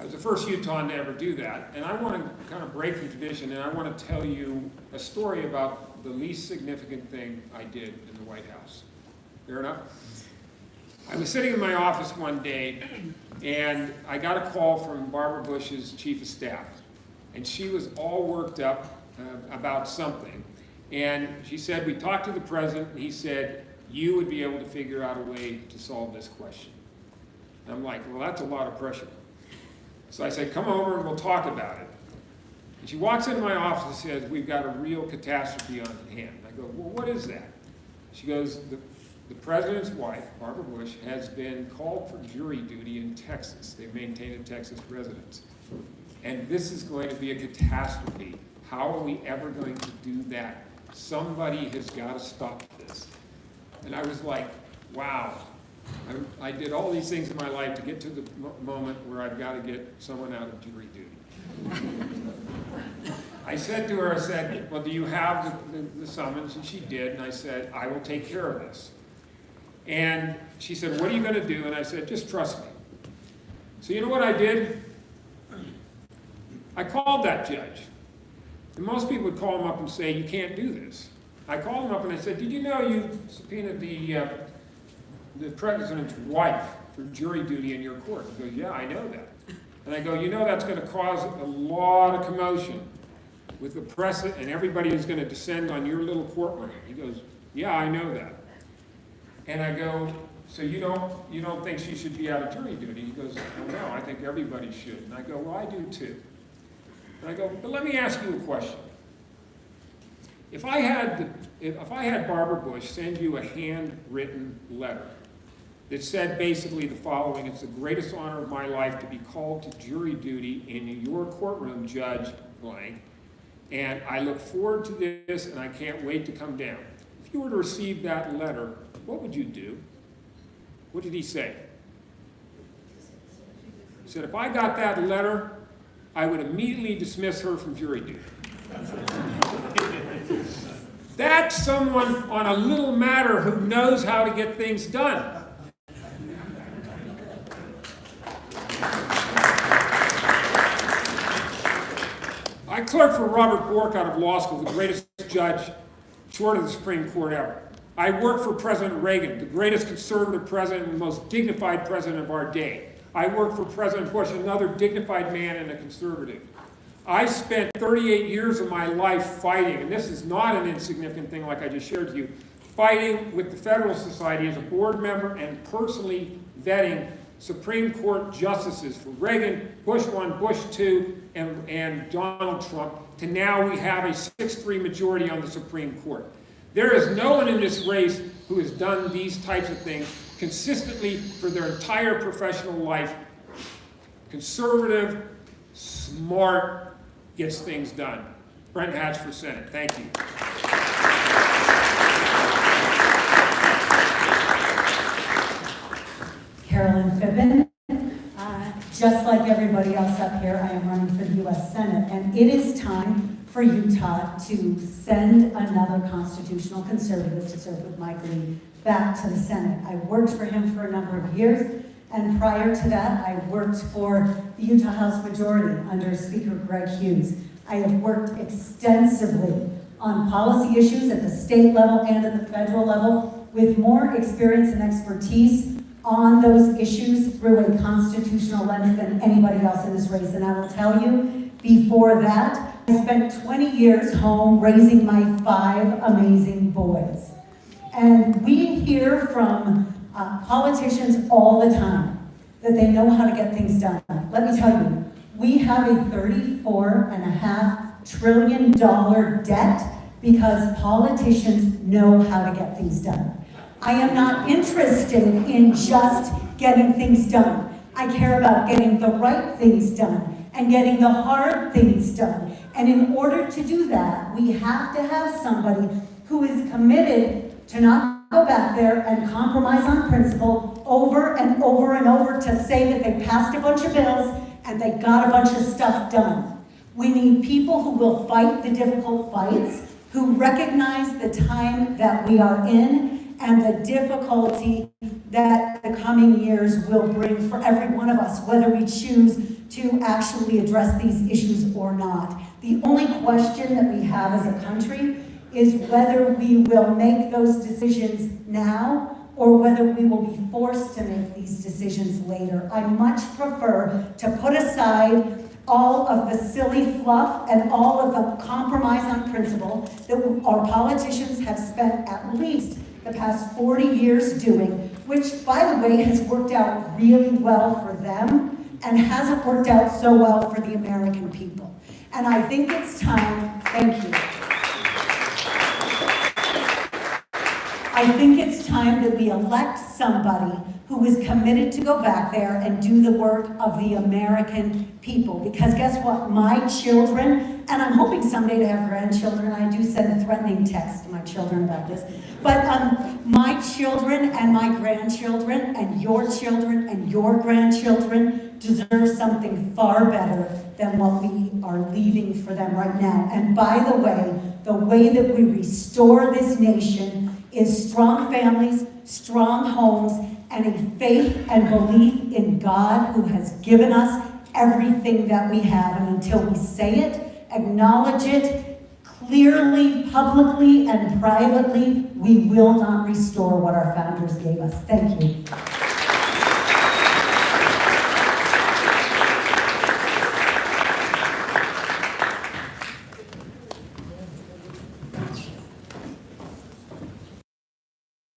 I was the first Utahn to ever do that, and I want to kind of break the tradition, and I want to tell you a story about the least significant thing I did in the White House. Fair enough? I was sitting in my office one day, and I got a call from Barbara Bush's chief of staff, and she was all worked up about something. And she said, we talked to the president, and he said, you would be able to figure out a way to solve this question. And I'm like, well, that's a lot of pressure. So I said, come over and we'll talk about it. And she walks into my office and says, we've got a real catastrophe on hand. I go, well, what is that? She goes, the president's wife, Barbara Bush, has been called for jury duty in Texas. They maintain a Texas residence. And this is going to be a catastrophe. How are we ever going to do that? Somebody has got to stop this. And I was like, wow. I did all these things in my life to get to the moment where I've got to get someone out of jury duty. I said to her, I said, well, do you have the summons? And she did, and I said, I will take care of this. And she said, what are you going to do? And I said, just trust me. So you know what I did? I called that judge. And most people would call him up and say, you can't do this. I called him up and I said, did you know you subpoenaed the president's wife for jury duty in your court? He goes, yeah, I know that. And I go, you know that's going to cause a lot of commotion with the press and everybody who's going to descend on your little courtroom. He goes, yeah, I know that. And I go, so you don't think she should be out of jury duty? He goes, oh, no, I think everybody should. And I go, well, I do too. And I go, but let me ask you a question. If I had Barbara Bush send you a handwritten letter that said basically the following, it's the greatest honor of my life to be called to jury duty in your courtroom, Judge blank, and I look forward to this and I can't wait to come down. If you were to receive that letter, what would you do? What did he say? He said, if I got that letter, I would immediately dismiss her from jury duty. That's someone on a little matter who knows how to get things done. I clerked for Robert Bork out of law school, the greatest judge short of the Supreme Court ever. I worked for President Reagan, the greatest conservative president and the most dignified president of our day. I worked for President Bush, another dignified man and a conservative. I spent 38 years of my life fighting, and this is not an insignificant thing like I just shared with you, fighting with the Federalist Society as a board member and personally vetting Supreme Court justices for Reagan, Bush 1, Bush 2, and Donald Trump, to now we have a 6-3 majority on the Supreme Court. There is no one in this race who has done these types of things consistently for their entire professional life. Conservative, smart, gets things done. Brent Hatch for Senate. Thank you. Carolyn Phippen. Just like everybody else up here, I am running for the U.S. Senate, and it is time for Utah to send another constitutional conservative to serve with Mike Lee back to the Senate. I worked for him for a number of years, and prior to that, I worked for the Utah House Majority under Speaker Greg Hughes. I have worked extensively on policy issues at the state level and at the federal level with more experience and expertise on those issues through a constitutional lens than anybody else in this race. And I will tell you, before that, I spent 20 years home raising my 5 amazing boys. And we hear from politicians all the time that they know how to get things done. Let me tell you, we have a $34.5 trillion debt because politicians know how to get things done. I am not interested in just getting things done. I care about getting the right things done and getting the hard things done. And in order to do that, we have to have somebody who is committed to not go back there and compromise on principle over and over and over to say that they passed a bunch of bills and they got a bunch of stuff done. We need people who will fight the difficult fights, who recognize the time that we are in and the difficulty that the coming years will bring for every one of us, whether we choose to actually address these issues or not. The only question that we have as a country is whether we will make those decisions now or whether we will be forced to make these decisions later. I much prefer to put aside all of the silly fluff and all of the compromise on principle that our politicians have spent at least the past 40 years doing, which, by the way, has worked out really well for them and hasn't worked out so well for the American people. And I think it's time, thank you. I think it's time that we elect somebody who is committed to go back there and do the work of the American people. Because guess what? My children, and I'm hoping someday to have grandchildren. I do send threatening texts to my children about this. But my children and my grandchildren and your grandchildren deserve something far better than what we are leaving for them right now. And by the way that we restore this nation is strong families, strong homes, and a faith and belief in God who has given us everything that we have. And until we say it, acknowledge it clearly, publicly, and privately, we will not restore what our founders gave us. Thank you.